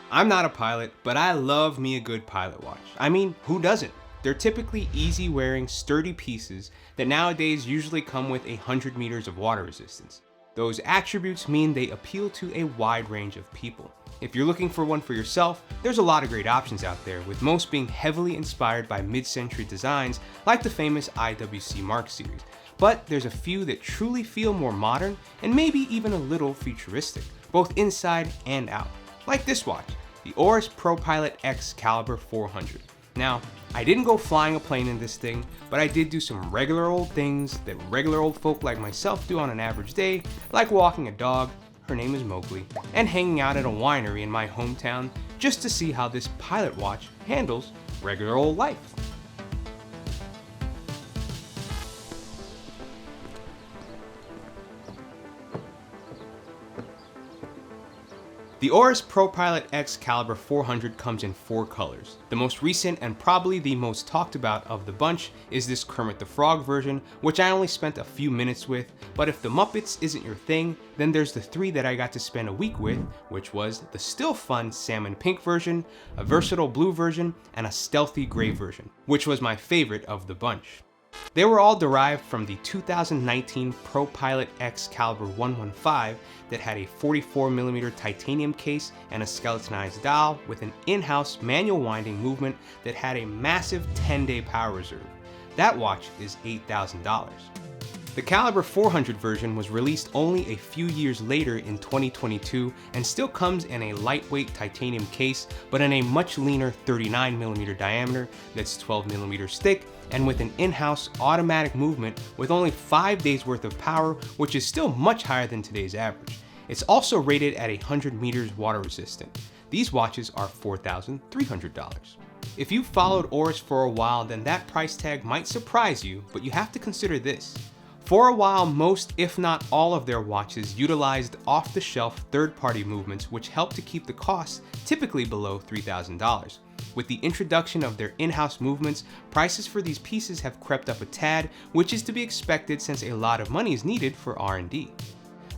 I'm not a pilot, but I love me a good pilot watch. I mean, who doesn't? They're typically easy wearing, sturdy pieces that nowadays usually come with 100 meters of water resistance. Those attributes mean they appeal to a wide range of people. If you're looking for one for yourself, there's a lot of great options out there, with most being heavily inspired by mid-century designs like the famous IWC Mark series. But there's a few that truly feel more modern and maybe even a little futuristic, both inside and out. Like this watch, the Oris ProPilot X Calibre 400. Now, I didn't go flying a plane in this thing, but I did do some regular old things that regular old folk like myself do on an average day, like walking a dog, her name is Mowgli, and hanging out at a winery in my hometown just to see how this pilot watch handles regular old life. The Oris ProPilot X Calibre 400 comes in 4 colors. The most recent and probably the most talked about of the bunch is this Kermit the Frog version, which I only spent a few minutes with, but if the Muppets isn't your thing, then there's the 3 that I got to spend a week with, which was the still fun salmon pink version, a versatile blue version, and a stealthy gray version, which was my favorite of the bunch. They were all derived from the 2019 ProPilot X Calibre 115 that had a 44mm titanium case and a skeletonized dial with an in-house manual winding movement that had a massive 10-day power reserve. That watch is $8,000. The Calibre 400 version was released only a few years later in 2022 and still comes in a lightweight titanium case, but in a much leaner 39mm diameter that's 12mm thick and with an in-house automatic movement with only 5 days worth of power, which is still much higher than today's average. It's also rated at 100 meters water resistant. These watches are $4,300. If you've followed Oris for a while, then that price tag might surprise you, but you have to consider this. For a while, most, if not all of their watches utilized off-the-shelf third-party movements, which helped to keep the cost typically below $3,000. With the introduction of their in-house movements, prices for these pieces have crept up a tad, which is to be expected since a lot of money is needed for R&D.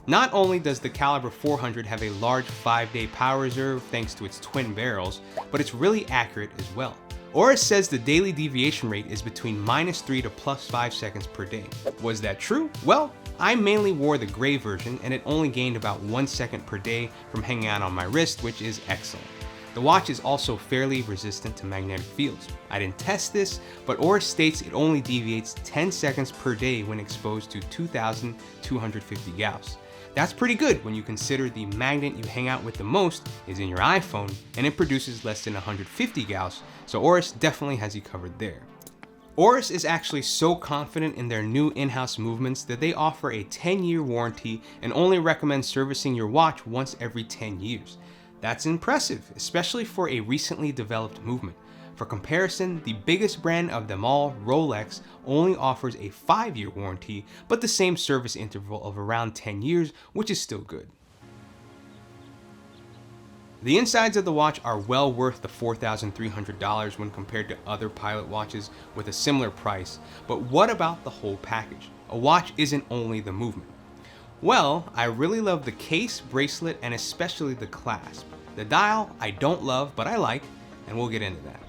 Not only does the Calibre 400 have a large 5-day power reserve thanks to its twin barrels, but it's really accurate as well. Oris says the daily deviation rate is between -3 to +5 seconds per day. Was that true? Well, I mainly wore the gray version and it only gained about 1 second per day from hanging out on my wrist, which is excellent. The watch is also fairly resistant to magnetic fields. I didn't test this, but Oris states it only deviates 10 seconds per day when exposed to 2,250 Gauss. That's pretty good when you consider the magnet you hang out with the most is in your iPhone and it produces less than 150 Gauss, so Oris definitely has you covered there. Oris is actually so confident in their new in-house movements that they offer a 10-year warranty and only recommend servicing your watch once every 10 years. That's impressive, especially for a recently developed movement. For comparison, the biggest brand of them all, Rolex, only offers a 5-year warranty, but the same service interval of around 10 years, which is still good. The insides of the watch are well worth the $4,300 when compared to other Pilot watches with a similar price, but what about the whole package? A watch isn't only the movement. Well, I really love the case, bracelet, and especially the clasp. The dial, I don't love, but I like, and we'll get into that.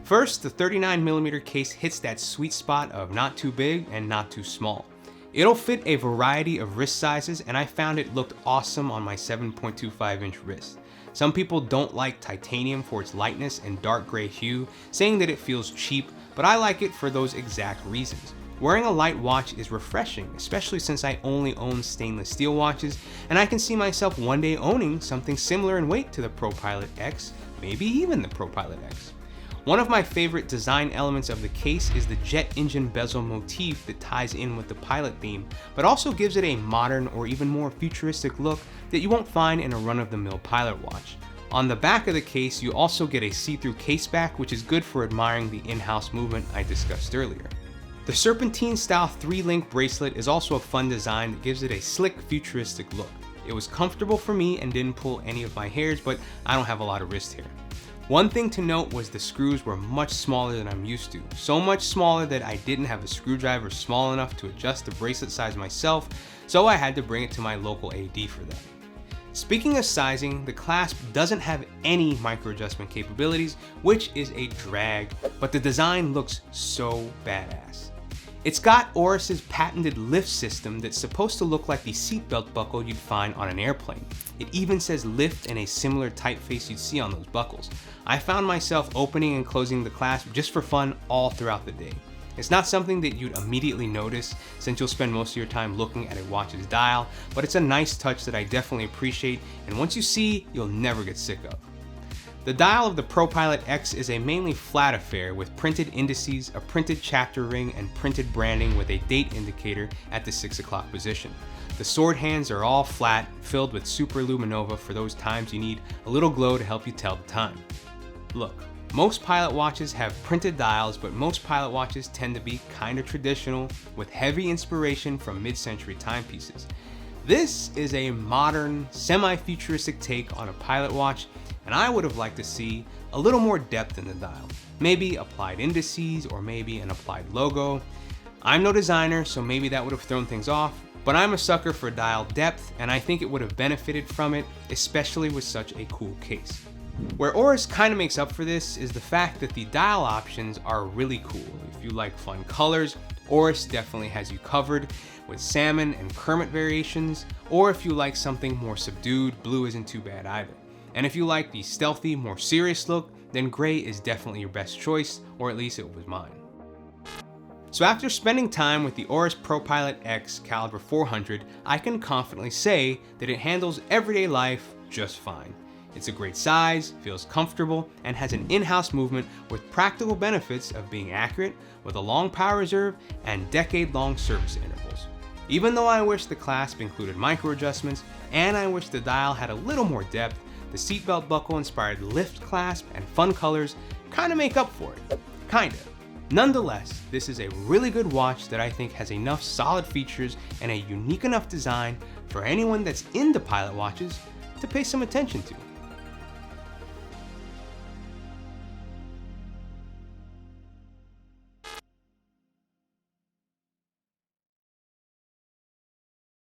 First, the 39mm case hits that sweet spot of not too big and not too small. It'll fit a variety of wrist sizes, and I found it looked awesome on my 7.25-inch wrist. Some people don't like titanium for its lightness and dark gray hue, saying that it feels cheap, but I like it for those exact reasons. Wearing a light watch is refreshing, especially since I only own stainless steel watches, and I can see myself one day owning something similar in weight to the ProPilot X, maybe even the ProPilot X. One of my favorite design elements of the case is the jet engine bezel motif that ties in with the Pilot theme, but also gives it a modern or even more futuristic look that you won't find in a run-of-the-mill Pilot watch. On the back of the case, you also get a see-through case back, which is good for admiring the in-house movement I discussed earlier. The serpentine-style 3-link bracelet is also a fun design that gives it a slick, futuristic look. It was comfortable for me and didn't pull any of my hairs, but I don't have a lot of wrist hair. One thing to note was the screws were much smaller than I'm used to, so much smaller that I didn't have a screwdriver small enough to adjust the bracelet size myself, so I had to bring it to my local AD for that. Speaking of sizing, the Clasp doesn't have any micro adjustment capabilities, which is a drag, but the design looks so badass. It's got Oris's patented lift system that's supposed to look like the seatbelt buckle you'd find on an airplane. It even says lift in a similar typeface you'd see on those buckles. I found myself opening and closing the Clasp just for fun all throughout the day. It's not something that you'd immediately notice since you'll spend most of your time looking at a watch's dial, but it's a nice touch that I definitely appreciate, and once you see, you'll never get sick of. The dial of the ProPilot X is a mainly flat affair with printed indices, a printed chapter ring, and printed branding with a date indicator at the 6 o'clock position. The sword hands are all flat, filled with super luminova for those times you need a little glow to help you tell the time. Look, most Pilot watches have printed dials, but most Pilot watches tend to be kinda traditional with heavy inspiration from mid-century timepieces. This is a modern, semi-futuristic take on a Pilot watch, and I would have liked to see a little more depth in the dial. Maybe applied indices or maybe an applied logo. I'm no designer, so maybe that would have thrown things off, but I'm a sucker for dial depth, and I think it would have benefited from it, especially with such a cool case. Where Oris kind of makes up for this is the fact that the dial options are really cool. If you like fun colors, Oris definitely has you covered with salmon and Kermit variations, or if you like something more subdued, blue isn't too bad either. And if you like the stealthy, more serious look, then gray is definitely your best choice, or at least it was mine. So after spending time with the Oris ProPilot X Calibre 400, I can confidently say that it handles everyday life just fine. It's a great size, feels comfortable, and has an in-house movement with practical benefits of being accurate, with a long power reserve, and decade-long service intervals. Even though I wish the Clasp included micro adjustments, and I wish the dial had a little more depth, the seatbelt buckle inspired lift clasp and fun colors kinda make up for it. Kinda. Nonetheless, this is a really good watch that I think has enough solid features and a unique enough design for anyone that's into Pilot watches to pay some attention to.